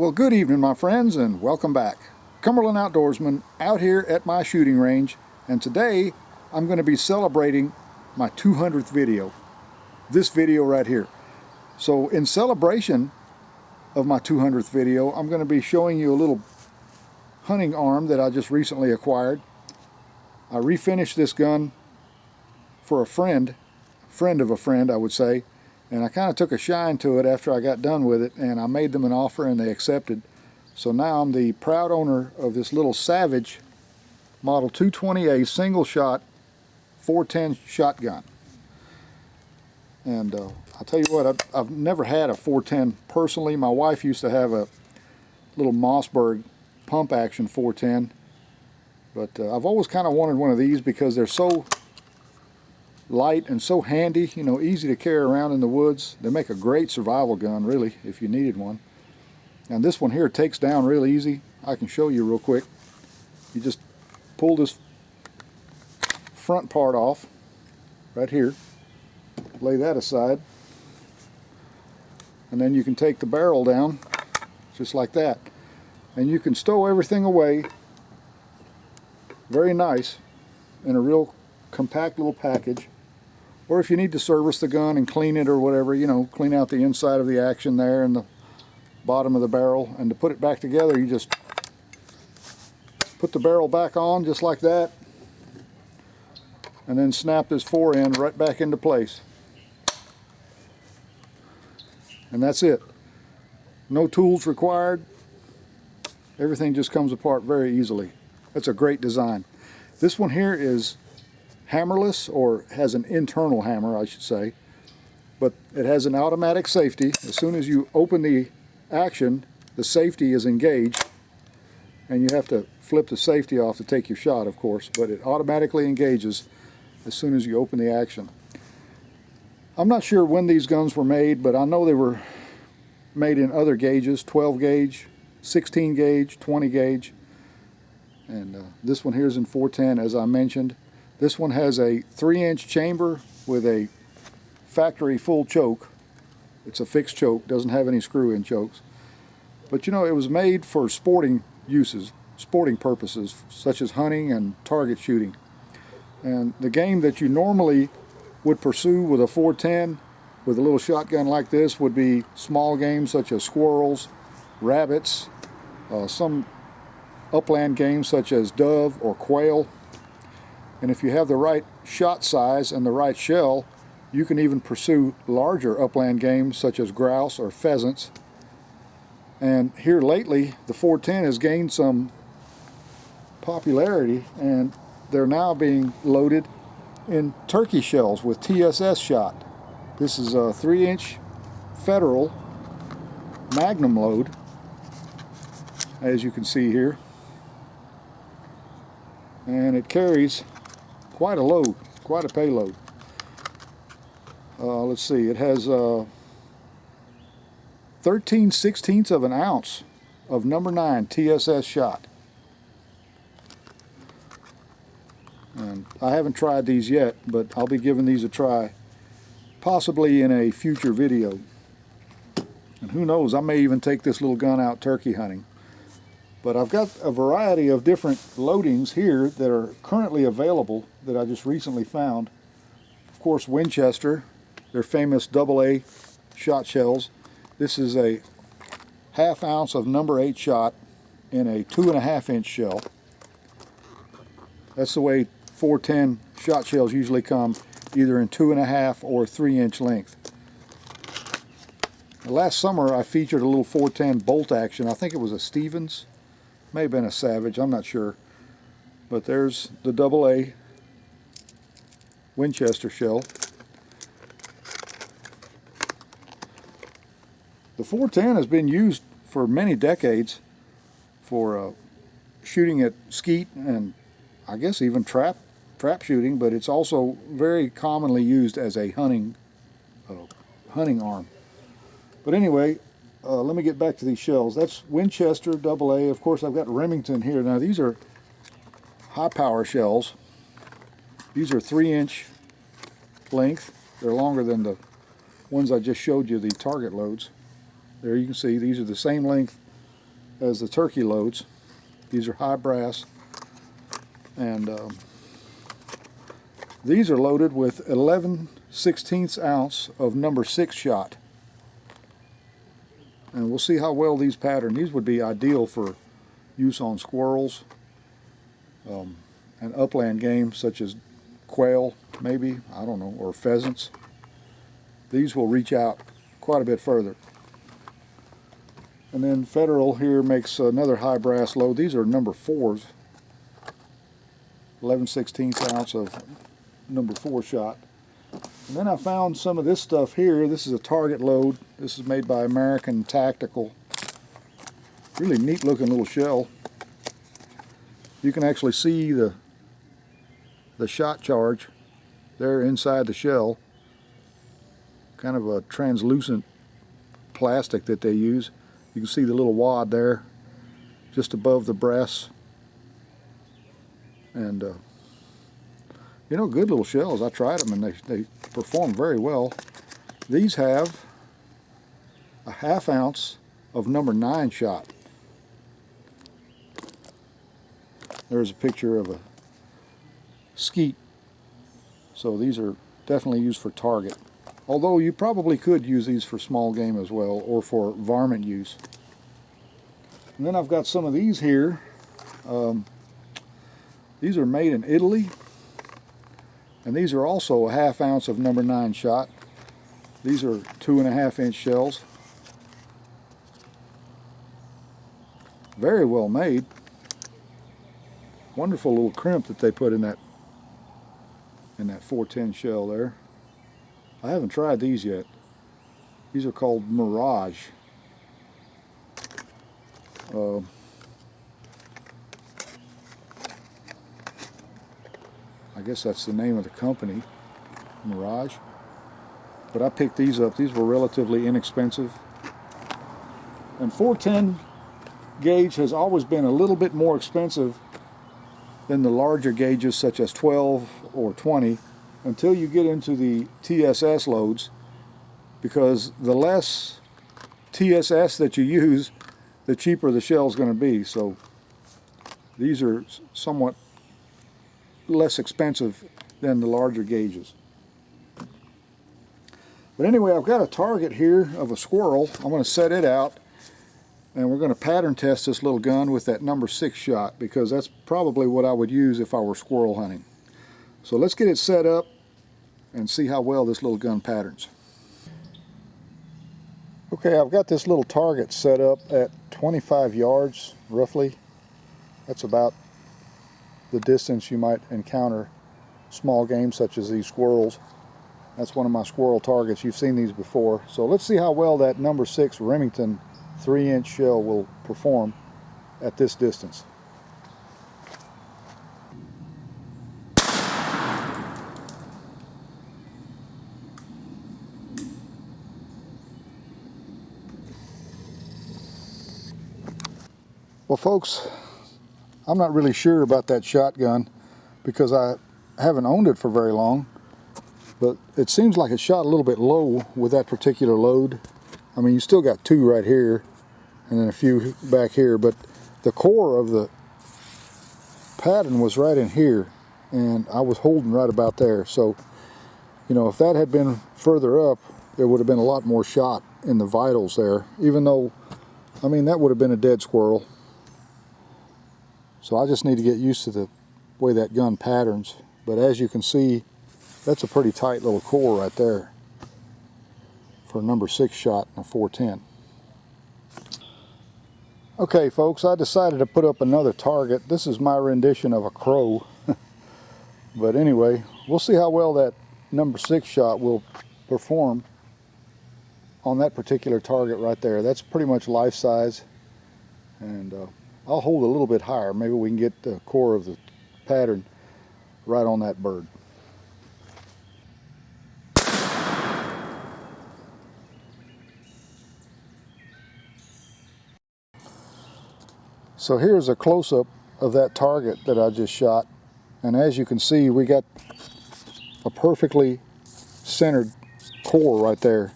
Well, good evening, my friends, and welcome back. Cumberland Outdoorsman out here at my shooting range, and today I'm going to be celebrating my 200th video. This video right here. So in celebration of my 200th video, I'm going to be showing you a little hunting arm that I just recently acquired. I refinished this gun for a friend of a friend, I would say, and I kind of took a shine to it after I got done with it, and I made them an offer and they accepted. So now I'm the proud owner of this little Savage Model 220A single shot 410 shotgun. And I'll tell you what, I've never had a 410 personally. My wife used to have a little Mossberg pump action 410, but I've always kind of wanted one of these because they're so light and so handy, you know, easy to carry around in the woods. They make a great survival gun, really, if you needed one. And this one here takes down real easy. I can show you real quick. You just pull this front part off right here, lay that aside, and then you can take the barrel down just like that, and you can stow everything away very nice in a real compact little package. Or if you need to service the gun and clean it or whatever, you know, clean out the inside of the action there and the bottom of the barrel, and to put it back together, you just put the barrel back on just like that, and then snap this fore end right back into place. And that's it. No tools required. Everything just comes apart very easily. That's a great design. This one here is hammerless, or has an internal hammer, I should say, but it has an automatic safety. As soon as you open the action, the safety is engaged, and you have to flip the safety off to take your shot, of course, but it automatically engages as soon as you open the action. I'm not sure when these guns were made, but I know they were made in other gauges: 12 gauge, 16 gauge, 20 gauge, and this one here is in 410, as I mentioned. This one has a 3-inch chamber with a factory full choke. It's a fixed choke, doesn't have any screw-in chokes. But you know, it was made for sporting uses, sporting purposes, such as hunting and target shooting. And the game that you normally would pursue with a 410 with a little shotgun like this would be small games such as squirrels, rabbits, some upland games such as dove or quail. And if you have the right shot size and the right shell, you can even pursue larger upland games such as grouse or pheasants. And here lately, the 410 has gained some popularity, and they're now being loaded in turkey shells with TSS shot. This is a 3-inch Federal Magnum load, as you can see here. And it carries quite a load, quite a payload. Let's see, it has 13/16 of an ounce of number 9 TSS shot. And I haven't tried these yet, but I'll be giving these a try, possibly in a future video. And who knows, I may even take this little gun out turkey hunting. But I've got a variety of different loadings here that are currently available that I just recently found. Of course, Winchester, their famous AA shot shells. This is a 1/2 ounce of number 8 shot in a 2.5-inch shell. That's the way 410 shot shells usually come, either in 2.5 or 3-inch length. Last summer I featured a little 410 bolt action. I think it was a Stevens. May have been a Savage, I'm not sure. But there's the AA Winchester shell. The 410 has been used for many decades for shooting at skeet and I guess even trap shooting, but it's also very commonly used as a hunting arm. But anyway, let me get back to these shells. That's Winchester AA. Of course, I've got Remington here. Now, these are high power shells. These are 3-inch length. They're longer than the ones I just showed you, the target loads. There you can see these are the same length as the turkey loads. These are high brass, and these are loaded with 11/16 ounce of number 6 shot. And we'll see how well these pattern. These would be ideal for use on squirrels and upland game such as quail, maybe, I don't know, or pheasants. These will reach out quite a bit further. And then Federal here makes another high brass load. These are number 4s, 11/16 ounce of number 4 shot. And then I found some of this stuff here. This is a target load. This is made by American Tactical. Really neat looking little shell. You can actually see the shot charge there inside the shell. Kind of a translucent plastic that they use. You can see the little wad there just above the breast. And you know, good little shells. I tried them and they perform very well. These have a 1/2 ounce of number 9 shot. There's a picture of a skeet. So these are definitely used for target. Although you probably could use these for small game as well, or for varmint use. And then I've got some of these here. These are made in Italy. And these are also a 1/2 ounce of number 9 shot. These are 2.5-inch shells. Very well made. Wonderful little crimp that they put in that 410 shell there. I haven't tried these yet. These are called Mirage. I guess that's the name of the company, Mirage. But I picked these up. These were relatively inexpensive. And 410 gauge has always been a little bit more expensive than the larger gauges such as 12 or 20 until you get into the TSS loads, because the less TSS that you use, the cheaper the shell is going to be. So these are somewhat less expensive than the larger gauges. But anyway, I've got a target here of a squirrel. I'm going to set it out, and we're going to pattern test this little gun with that number 6 shot, because that's probably what I would use if I were squirrel hunting. So let's get it set up and see how well this little gun patterns. Okay, I've got this little target set up at 25 yards roughly. That's about the distance you might encounter small game such as these squirrels. That's one of my squirrel targets. You've seen these before. So let's see how well that number 6 Remington 3-inch shell will perform at this distance. Well, folks, I'm not really sure about that shotgun because I haven't owned it for very long, but it seems like it shot a little bit low with that particular load. I mean, you still got 2 right here and then a few back here, but the core of the pattern was right in here, and I was holding right about there. So, you know, if that had been further up, there would have been a lot more shot in the vitals there, even though, I mean, that would have been a dead squirrel. So I just need to get used to the way that gun patterns. But as you can see, that's a pretty tight little core right there for a number 6 shot in a 410. Okay, folks, I decided to put up another target. This is my rendition of a crow. But anyway, we'll see how well that number 6 shot will perform on that particular target right there. That's pretty much life size. And I'll hold a little bit higher. Maybe we can get the core of the pattern right on that bird. So here's a close-up of that target that I just shot. And as you can see, we got a perfectly centered core right there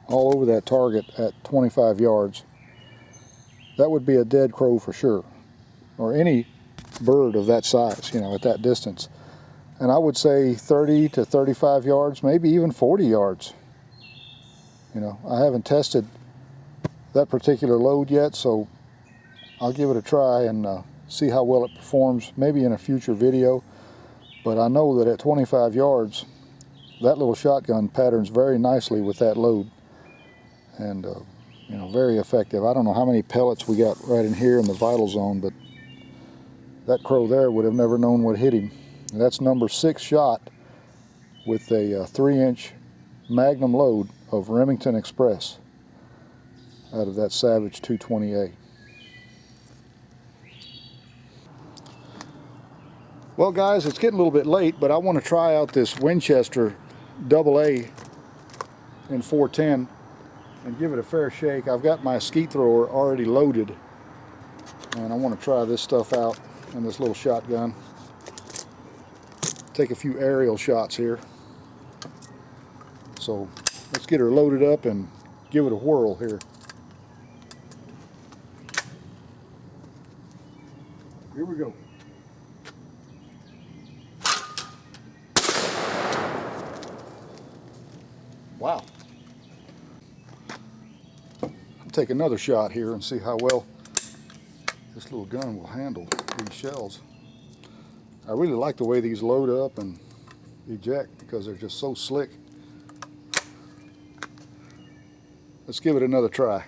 all over that target at 25 yards. that would be a dead crow for sure, or any bird of that size, you know, at that distance. And I would say 30 to 35 yards, maybe even 40 yards. You know, I haven't tested that particular load yet, so I'll give it a try and see how well it performs, maybe in a future video. But I know that at 25 yards, that little shotgun patterns very nicely with that load. And, you know, very effective. I don't know how many pellets we got right in here in the vital zone, but that crow there would have never known what hit him. And that's number 6 shot with a 3-inch Magnum load of Remington Express out of that Savage 220A. Well guys, it's getting a little bit late, but I want to try out this Winchester AA in 410 and give it a fair shake. I've got my skeet thrower already loaded, and I want to try this stuff out in this little shotgun. Take a few aerial shots here. So let's get her loaded up and give it a whirl here. Here we go. Wow. I'll take another shot here and see how well this little gun will handle these shells. I really like the way these load up and eject because they're just so slick. Let's give it another try.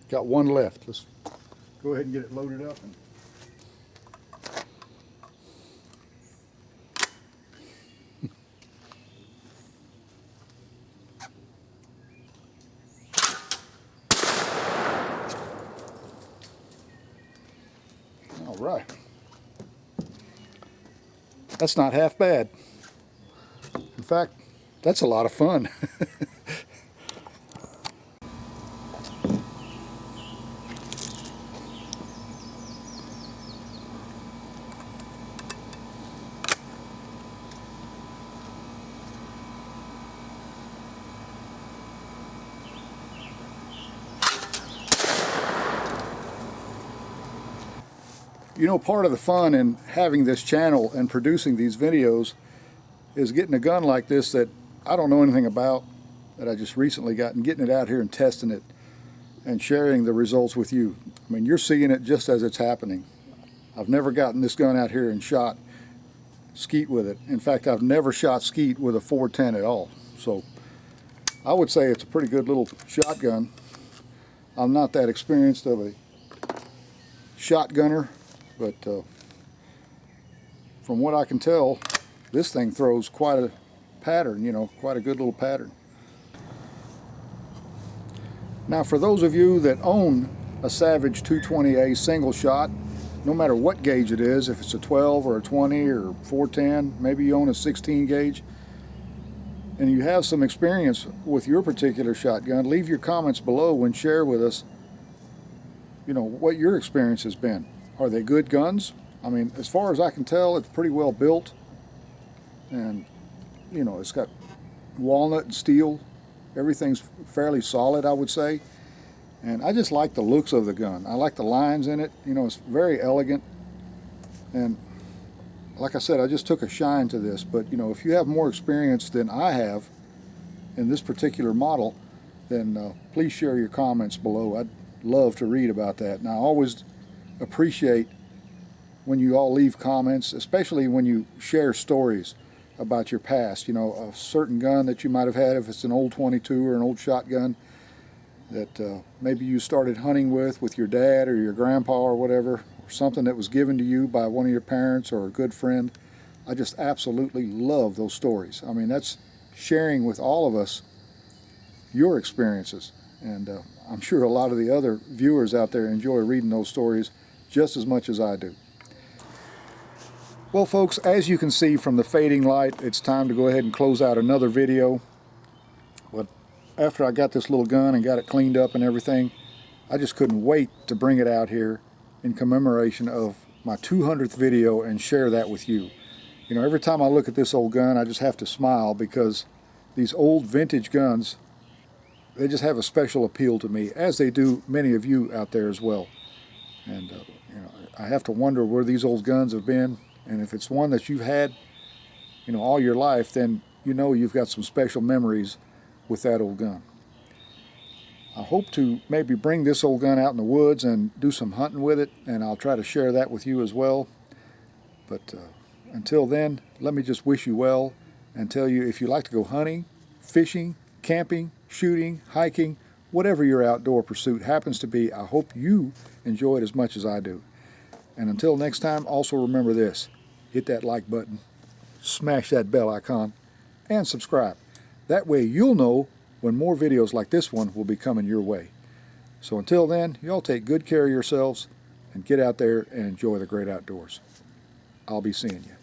Got one left. Let's go ahead and get it loaded up. All right. That's not half bad. In fact, that's a lot of fun. You know, part of the fun in having this channel and producing these videos is getting a gun like this that I don't know anything about, that I just recently got, and getting it out here and testing it and sharing the results with you. I mean, you're seeing it just as it's happening. I've never gotten this gun out here and shot skeet with it. In fact, I've never shot skeet with a 410 at all. So I would say it's a pretty good little shotgun. I'm not that experienced of a shotgunner, but from what I can tell, this thing throws quite a pattern, you know, quite a good little pattern. Now, for those of you that own a Savage 220A single shot, no matter what gauge it is, if it's a 12 or a 20 or 410, maybe you own a 16 gauge, and you have some experience with your particular shotgun, leave your comments below and share with us, you know, what your experience has been. Are they good guns? I mean, as far as I can tell, it's pretty well built, and you know, it's got walnut and steel. Everything's fairly solid, I would say. And I just like the looks of the gun. I like the lines in it. You know, it's very elegant. And like I said, I just took a shine to this. But you know, if you have more experience than I have in this particular model, then please share your comments below. I'd love to read about that. And I always appreciate when you all leave comments, especially when you share stories about your past. You know, a certain gun that you might have had, if it's an old 22 or an old shotgun that maybe you started hunting with your dad or your grandpa or whatever, or something that was given to you by one of your parents or a good friend. I just absolutely love those stories. I mean, that's sharing with all of us your experiences, and I'm sure a lot of the other viewers out there enjoy reading those stories just as much as I do. Well folks, as you can see from the fading light, it's time to go ahead and close out another video. But after I got this little gun and got it cleaned up and everything, I just couldn't wait to bring it out here in commemoration of my 200th video and share that with you. You know, every time I look at this old gun, I just have to smile, because these old vintage guns, they just have a special appeal to me, as they do many of you out there as well. And you know, I have to wonder where these old guns have been, and if it's one that you've had, you know, all your life, then you know you've got some special memories with that old gun. I hope to maybe bring this old gun out in the woods and do some hunting with it, and I'll try to share that with you as well. But until then, let me just wish you well and tell you, if you like to go hunting, fishing, camping, shooting, hiking, whatever your outdoor pursuit happens to be, I hope you enjoy it as much as I do. And until next time, also remember this: hit that like button, smash that bell icon, and subscribe. That way you'll know when more videos like this one will be coming your way. So until then, y'all take good care of yourselves and get out there and enjoy the great outdoors. I'll be seeing you.